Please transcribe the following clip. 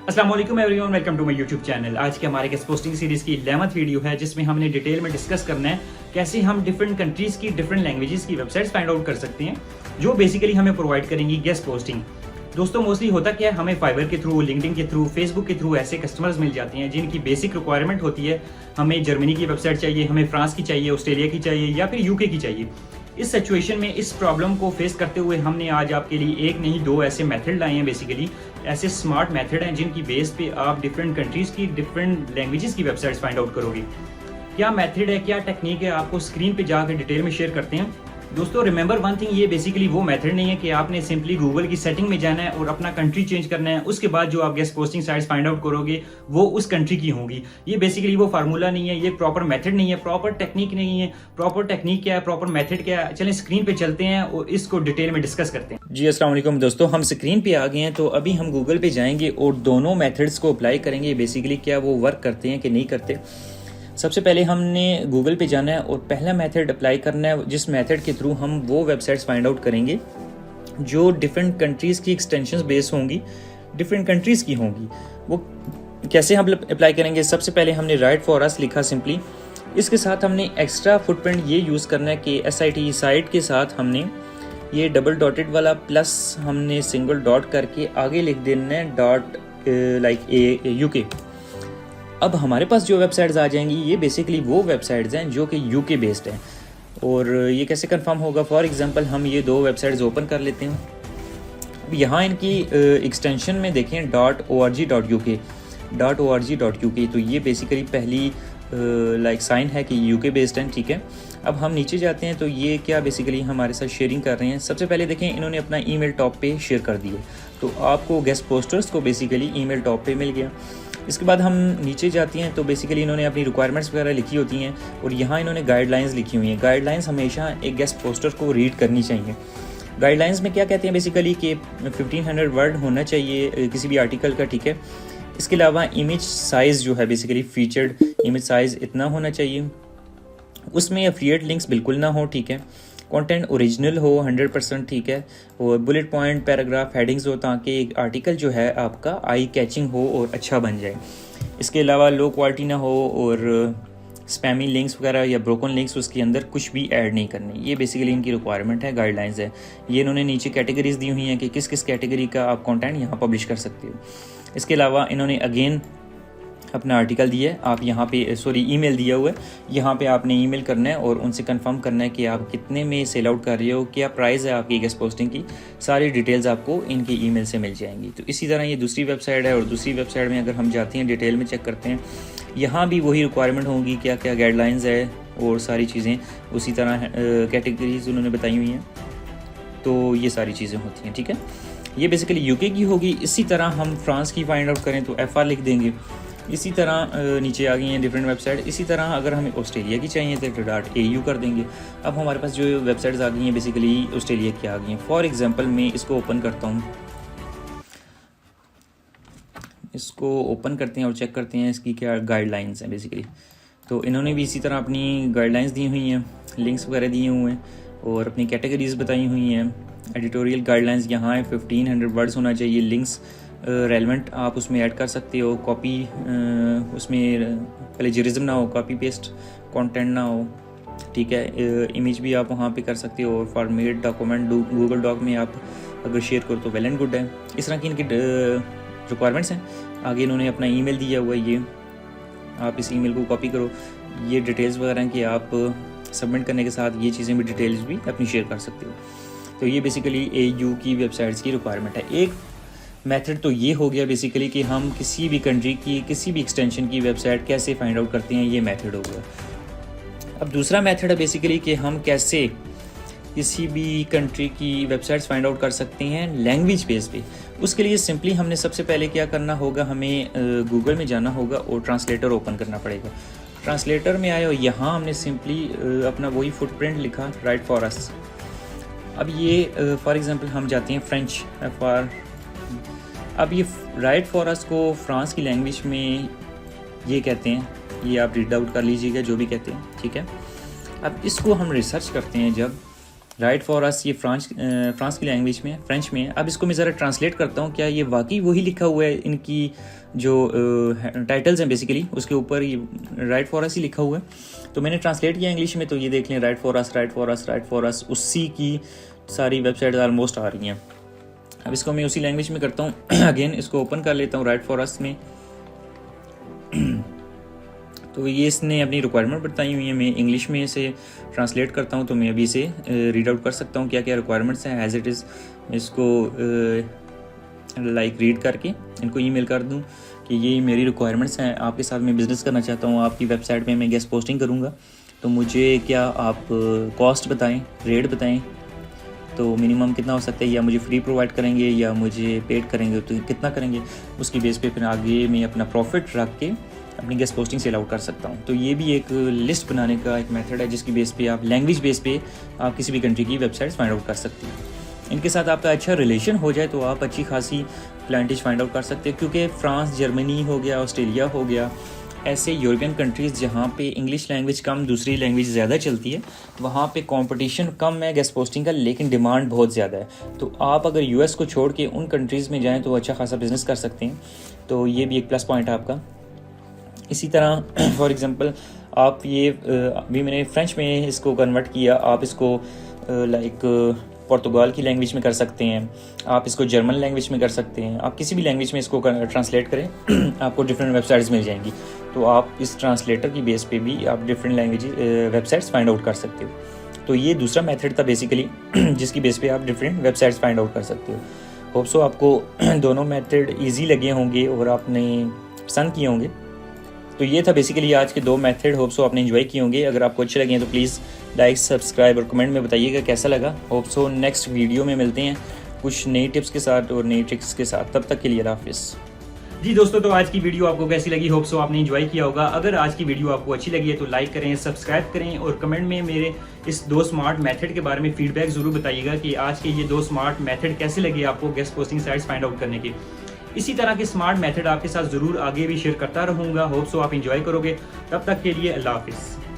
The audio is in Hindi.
अस्सलाम वालेकुम everyone, welcome to my YouTube channel. आज के हमारे गेस्ट पोस्टिंग सीरीज की 11th वीडियो है जिसमें हमने डिटेल में डिस्कस करना है कैसे हम डिफरेंट कंट्रीज की डिफरेंट लैंग्वेजेस की वेबसाइट्स फाइंड आउट कर सकते हैं जो बेसिकली हमें प्रोवाइड करेंगी गेस्ट पोस्टिंग। दोस्तों मोस्टली होता क्या है, हमें फाइवर के थ्रू, लिंक्डइन के थ्रू, फेसबुक के थ्रू ऐसे कस्टमर्स मिल जाते हैं जिनकी बेसिक रिक्वायरमेंट होती है हमें जर्मनी की वेबसाइट चाहिए, हमें फ्रांस की चाहिए, ऑस्ट्रेलिया की चाहिए या फिर यूके की चाहिए। इस सिचुएशन में इस प्रॉब्लम को फेस करते हुए हमने आज आपके लिए एक नहीं दो ऐसे मेथड लाए हैं। बेसिकली ऐसे स्मार्ट मेथड हैं जिनकी बेस पे आप डिफरेंट कंट्रीज की डिफरेंट लैंग्वेजेस की वेबसाइट्स फाइंड आउट करोगे। क्या मेथड है, क्या टेक्निक है, आपको स्क्रीन पे जाकर डिटेल में शेयर करते हैं। दोस्तों रिमेंबर वन थिंग, ये बेसिकली वो मेथड नहीं है कि आपने सिंपली गूगल की सेटिंग में जाना है और अपना कंट्री चेंज करना है, उसके बाद जो आप guest posting sites find out करोगे वो उस कंट्री की होंगी। ये बेसिकली वो फार्मूला नहीं है, ये प्रॉपर मेथड नहीं है, प्रॉपर टेक्निक नहीं है। प्रॉपर टेक्निक क्या है, प्रॉपर मेथड क्या है, चलें स्क्रीन पे चलते हैं और इसको डिटेल में डिस्कस करते हैं। जी अस्सलाम वालेकुम दोस्तों, हम स्क्रीन पे आ गए हैं। तो अभी हम गूगल पे जाएंगे और दोनों मेथड्स को अप्लाई करेंगे, बेसिकली क्या वो वर्क करते हैं कि नहीं करते। सबसे पहले हमने गूगल पे जाना है और पहला मेथड अप्लाई करना है जिस मेथड के थ्रू हम वो वेबसाइट्स फाइंड आउट करेंगे जो डिफरेंट कंट्रीज़ की एक्सटेंशंस बेस होंगी, डिफरेंट कंट्रीज़ की होंगी। वो कैसे हम अप्लाई करेंगे, सबसे पहले हमने राइट फॉर अस लिखा सिंपली। इसके साथ हमने एक्स्ट्रा फुटप्रिंट ये यूज़ करना है कि SIT साइट के साथ हमने ये डबल डॉटेड वाला प्लस हमने सिंगल डॉट करके आगे लिख देना है डॉट लाइक UK। अब हमारे पास जो वेबसाइट्स आ जाएंगी ये बेसिकली वो वेबसाइट्स हैं जो कि UK बेस्ड हैं। और ये कैसे कंफर्म होगा, फॉर एग्जांपल हम ये दो वेबसाइट्स ओपन कर लेते हैं। अब यहाँ इनकी एक्सटेंशन में देखें .org.uk, तो ये बेसिकली पहली लाइक साइन है कि UK बेस्ड हैं, ठीक है। अब हम नीचे जाते हैं तो ये क्या बेसिकली हमारे साथ शेयरिंग कर रहे हैं। सबसे पहले देखें इन्होंने अपना ईमेल टॉप पे शेयर कर दिए, तो आपको गेस्ट पोस्टर्स को बेसिकली ईमेल टॉप पे मिल गया। इसके बाद हम नीचे जाते हैं तो बेसिकली इन्होंने अपनी रिक्वायरमेंट्स वगैरह लिखी होती हैं और यहाँ इन्होंने गाइडलाइंस लिखी हुई हैं। गाइडलाइंस हमेशा एक गेस्ट पोस्टर को रीड करनी चाहिए। गाइडलाइंस में क्या कहते हैं बेसिकली कि 1500 वर्ड होना चाहिए किसी भी आर्टिकल का, ठीक है। इसके अलावा इमेज साइज़ जो है बेसिकली फीचर्ड इमेज साइज़ इतना होना चाहिए, उसमें एफिलिएट लिंक्स बिल्कुल ना हो, ठीक है। कंटेंट ओरिजिनल हो 100%, ठीक है। और बुलेट पॉइंट, पैराग्राफ, हेडिंग्स हो ताकि एक आर्टिकल जो है आपका आई कैचिंग हो और अच्छा बन जाए। इसके अलावा लो क्वालिटी ना हो और स्पैमी लिंक्स वगैरह या ब्रोकन लिंक्स उसके अंदर कुछ भी ऐड नहीं करने। ये बेसिकली इनकी रिक्वायरमेंट है, गाइडलाइंस है। ये इन्होंने नीचे कैटेगरीज दी हुई हैं कि किस किस कैटेगरी का आप कंटेंट यहाँ पब्लिश कर सकते हो। इसके अलावा इन्होंने अगेन अपना आर्टिकल दिया है, आप यहाँ पे ईमेल दिया हुआ है, यहाँ पे आपने ईमेल करना है और उनसे कंफर्म करना है कि आप कितने में सेल आउट कर रहे हो, क्या प्राइस है आपकी गेस्ट पोस्टिंग की। सारी डिटेल्स आपको इनके ईमेल से मिल जाएंगी। तो इसी तरह ये दूसरी वेबसाइट है और दूसरी वेबसाइट में अगर हम जाते हैं डिटेल में चेक करते हैं, यहाँ भी वही रिक्वायरमेंट होंगी, क्या क्या गाइडलाइंस है और सारी चीज़ें उसी तरह कैटेगरीज उन्होंने बताई हुई हैं। तो ये सारी चीज़ें होती हैं, ठीक है। ये बेसिकली UK की होगी। इसी तरह हम फ्रांस की फाइंड आउट करें तो FR लिख देंगे। इसी तरह नीचे आ गई हैं डिफरेंट वेबसाइट। इसी तरह अगर हमें ऑस्ट्रेलिया की चाहिए तो .au कर देंगे। अब हमारे पास जो वेबसाइट्स आ गई हैं बेसिकली ऑस्ट्रेलिया की आ गई हैं। फॉर एग्जांपल मैं इसको ओपन करता हूँ, इसको ओपन करते हैं और चेक करते हैं इसकी क्या गाइडलाइंस हैं बेसिकली। तो इन्होंने भी इसी तरह अपनी गाइडलाइंस दी हुई हैं, लिंक्स वगैरह दिए हुए हैं और अपनी कैटेगरीज बताई हुई हैं। एडिटोरियल गाइडलाइंस यहाँ है, 1500 वर्ड्स होना चाहिए। लिंक्स रेलेवेंट आप उसमें ऐड कर सकते हो। कॉपी उसमें प्लेजरिज्म ना हो, कॉपी पेस्ट कंटेंट ना हो, ठीक है। इमेज भी आप वहाँ पे कर सकते हो और फॉर्मेट डॉक्यूमेंट गूगल डॉक में आप अगर शेयर करो तो वेल एंड गुड है। इस तरह की इनकी रिक्वायरमेंट्स हैं। आगे इन्होंने अपना ईमेल दिया हुआ है, ये आप इस ईमेल को कॉपी करो। ये डिटेल्स वगैरह कि आप सबमिट करने के साथ ये चीज़ें भी डिटेल्स भी अपनी शेयर कर सकते हो। तो ये बेसिकली AU की वेबसाइट्स की रिक्वायरमेंट है। एक मेथड तो ये हो गया बेसिकली कि हम किसी भी कंट्री की किसी भी एक्सटेंशन की वेबसाइट कैसे फाइंड आउट करते हैं, ये मेथड हो गया। अब दूसरा मेथड है बेसिकली कि हम कैसे किसी भी कंट्री की वेबसाइट्स फाइंड आउट कर सकते हैं लैंग्वेज बेस पे। उसके लिए सिंपली हमने सबसे पहले क्या करना होगा, हमें गूगल में जाना होगा और ट्रांसलेटर ओपन करना पड़ेगा। ट्रांसलेटर में आए और यहाँ हमने सिंपली अपना वही फुटप्रिंट लिखा, राइट फॉर अस। अब ये फॉर एग्जांपल हम जाते हैं फ्रेंच FR। अब ये राइट फॉर अस को फ्रांस की लैंग्वेज में ये कहते हैं, ये आप रीड आउट कर लीजिएगा जो भी कहते हैं, ठीक है। अब इसको हम रिसर्च करते हैं जब, राइट फॉर अस ये फ्रांस की लैंग्वेज में है, फ्रेंच में है। अब इसको मैं ज़रा ट्रांसलेट करता हूँ, क्या ये वाकई वही लिखा हुआ है, इनकी जो टाइटल्स हैं बेसिकली उसके ऊपर ये राइट फॉर अस ही लिखा हुआ है। तो मैंने ट्रांसलेट किया इंग्लिश में, तो ये देख लें, right for us, right for us, right for us, उसी की सारी वेबसाइट ऑलमोस्ट आ रही हैं। अब इसको मैं उसी लैंग्वेज में करता हूँ। अगेन इसको ओपन कर लेता हूँ राइट फॉर अस में। तो ये इसने अपनी रिक्वायरमेंट बताई हुई है, मैं इंग्लिश में इसे ट्रांसलेट करता हूँ। तो मैं अभी इसे रीड आउट कर सकता हूँ क्या क्या रिक्वायरमेंट्स हैं एज इट इज़। इसको रीड करके इनको ईमेल कर दूँ कि ये मेरी रिक्वायरमेंट्स हैं, आपके साथ मैं बिज़नेस करना चाहता हूँ, आपकी वेबसाइट में मैं गेस्ट पोस्टिंग करूँगा, तो मुझे क्या आप कॉस्ट बताएँ, रेट बताएँ, तो मिनिमम कितना हो सकता है, या मुझे फ्री प्रोवाइड करेंगे या मुझे पेड करेंगे, तो कितना करेंगे, उसकी बेस पे फिर आगे मैं अपना प्रॉफिट रख के अपनी गेस्ट पोस्टिंग सेल आउट कर सकता हूँ। तो ये भी एक लिस्ट बनाने का एक मेथड है जिसकी बेस पे आप लैंग्वेज बेस पे आप किसी भी कंट्री की वेबसाइट्स फाइंड आउट कर सकते हैं। इनके साथ आपका अच्छा रिलेशन हो जाए तो आप अच्छी खासी क्लाइंटेज फाइंड आउट कर सकते हैं, क्योंकि फ्रांस, जर्मनी हो गया, ऑस्ट्रेलिया हो गया, ऐसे यूरोपियन कंट्रीज़ जहाँ पे इंग्लिश लैंग्वेज कम दूसरी लैंग्वेज ज़्यादा चलती है, वहाँ पे कंपटीशन कम है गेस्ट पोस्टिंग का, लेकिन डिमांड बहुत ज़्यादा है। तो आप अगर यूएस को छोड़ के उन कंट्रीज़ में जाएं तो अच्छा खासा बिजनेस कर सकते हैं। तो ये भी एक प्लस पॉइंट है आपका। इसी तरह फॉर एग्ज़ाम्पल आप ये अभी मैंने फ्रेंच में इसको कन्वर्ट किया, आप इसको पुर्तगाल की लैंग्वेज में कर सकते हैं, आप इसको जर्मन लैंग्वेज में कर सकते हैं, आप किसी भी लैंग्वेज में इसको ट्रांसलेट करें आपको डिफरेंट वेबसाइट्स मिल जाएंगी। तो आप इस ट्रांसलेटर की बेस पे भी आप different language websites find out कर सकते हो। तो ये दूसरा मेथड था बेसिकली जिसकी बेस पे आप डिफरेंट वेबसाइट्स फाइंड आउट कर सकते हो। होप सो आपको दोनों मेथड ईजी लगे होंगे और आपने पसंद किए होंगे। तो ये था बेसिकली आज के 2 मेथड, होप सो आपने एंजॉय किए होंगे। अगर आपको अच्छे लगे हैं तो प्लीज़ लाइक, सब्सक्राइब और कमेंट में बताइएगा कैसा लगा। होप सो नेक्स्ट वीडियो में मिलते हैं कुछ नई टिप्स के साथ और नई ट्रिक्स के साथ। तब तक के लिए अल्लाह हाफिज़। जी दोस्तों, तो आज की वीडियो आपको कैसी लगी, होप सो आपने एंजॉय किया होगा। अगर आज की वीडियो आपको अच्छी लगी है तो लाइक करें, सब्सक्राइब करें और कमेंट में मेरे इस 2 स्मार्ट मेथड के बारे में फीडबैक ज़रूर बताइएगा कि आज के ये 2 स्मार्ट मेथड कैसे लगे आपको guest posting sites find out करने के। इसी तरह के स्मार्ट मेथड आपके साथ ज़रूर आगे भी शेयर करता रहूँगा। होप सो आप एंजॉय करोगे। तब तक के लिए अल्लाह हाफिज़।